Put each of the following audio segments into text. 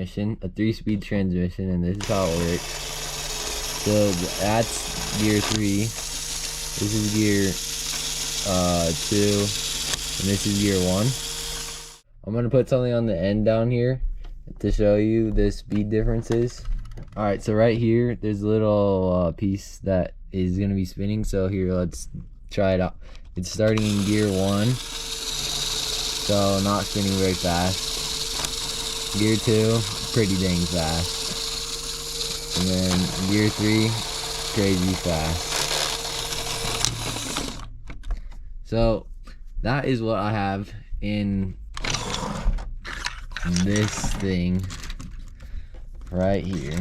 transmission, a 3-speed transmission, and this is how it works. So that's gear 3. This is gear 2, and this is gear 1. I'm gonna put something on the end down here to show you the speed differences. All right, so right here, there's a little piece that is gonna be spinning. So here, let's try it out. It's starting in gear 1, so not spinning very fast. Gear 2, pretty dang fast. And then gear 3, crazy fast. So that is what I have in this thing right here.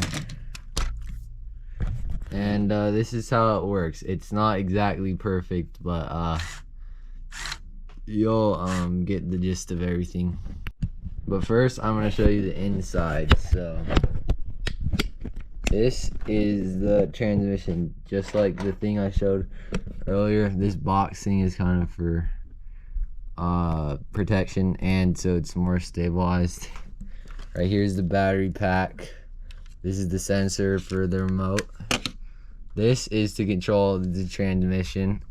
And this is how it works. It's not exactly perfect, but you'll get the gist of everything. But first, I'm going to show you the inside. So this is the transmission, just like the thing I showed earlier. This box thing is kind of for protection, and so it's more stabilized. Right here's the battery pack. This is the sensor for the remote. This is to control the transmission,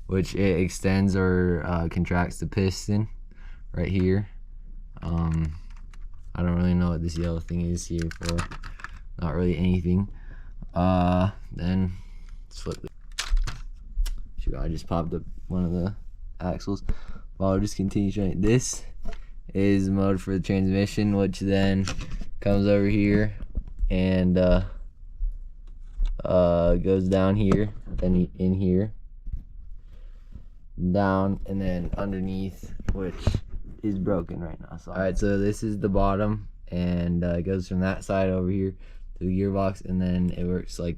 which it extends or contracts the piston right here. I don't really know what this yellow thing is here for. Not really anything. Then let's flip it. Shoot, I just popped up one of the axles. Well, I'll just continue showing. This is mode for the transmission, which then comes over here and goes down here, then in here, down, and then underneath, which is broken right now. So, all right, so this is the bottom, and it goes from that side over here to the gearbox, and then it works like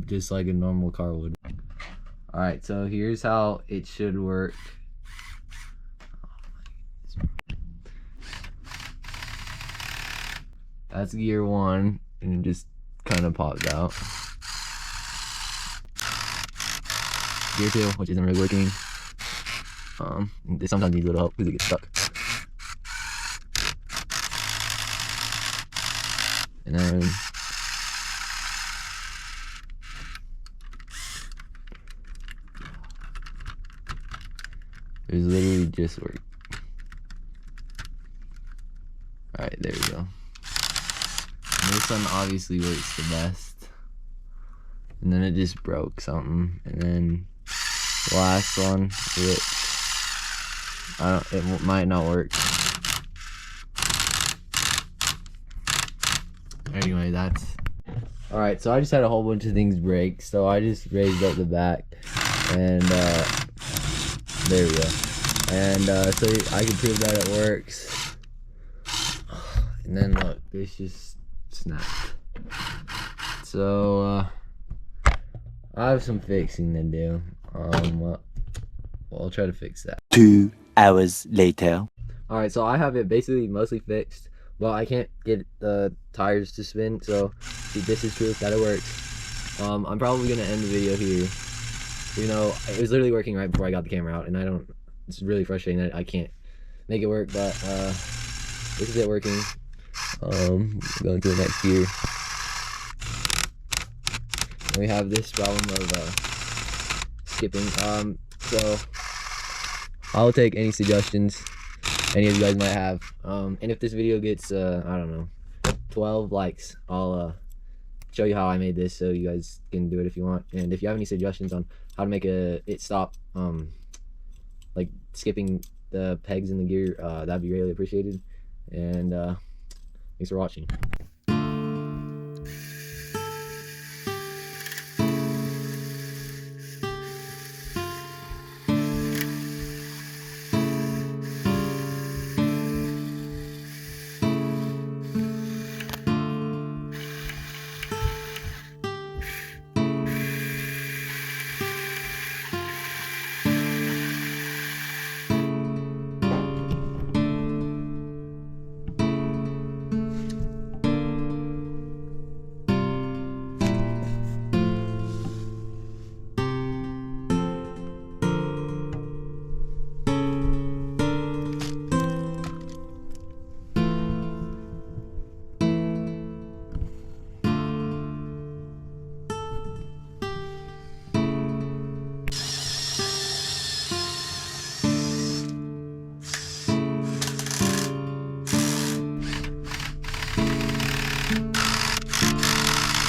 just like a normal car would. All right, so here's how it should work. That's gear 1, and it just kind of pops out. Gear 2, which isn't really working. This sometimes needs a little help because it gets stuck. And then there's literally just work. Alright, there we go. And this one obviously works the best. And then it just broke something. And then the last one, which it might not work. Anyway, that's alright. So I just had a whole bunch of things break, so I just raised up the back, and there we go. And so I can prove that it works. And then look, this just snapped. So I have some fixing to do. Well, I'll try to fix that. 2 hours later. Alright, so I have it basically mostly fixed. Well, I can't get the tires to spin, so this is proof that it works. I'm probably gonna end the video here. You know, it was literally working right before I got the camera out, and it's really frustrating that I can't make it work, but this is it working. Going to the next gear. And we have this problem of skipping. So I'll take any suggestions any of you guys might have. And if this video gets I don't know, 12 likes, I'll show you how I made this, so you guys can do it if you want. And if you have any suggestions on how to make it stop like skipping the pegs in the gear, that'd be really appreciated. And thanks for watching.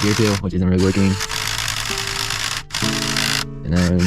gear 2, which isn't really working. And then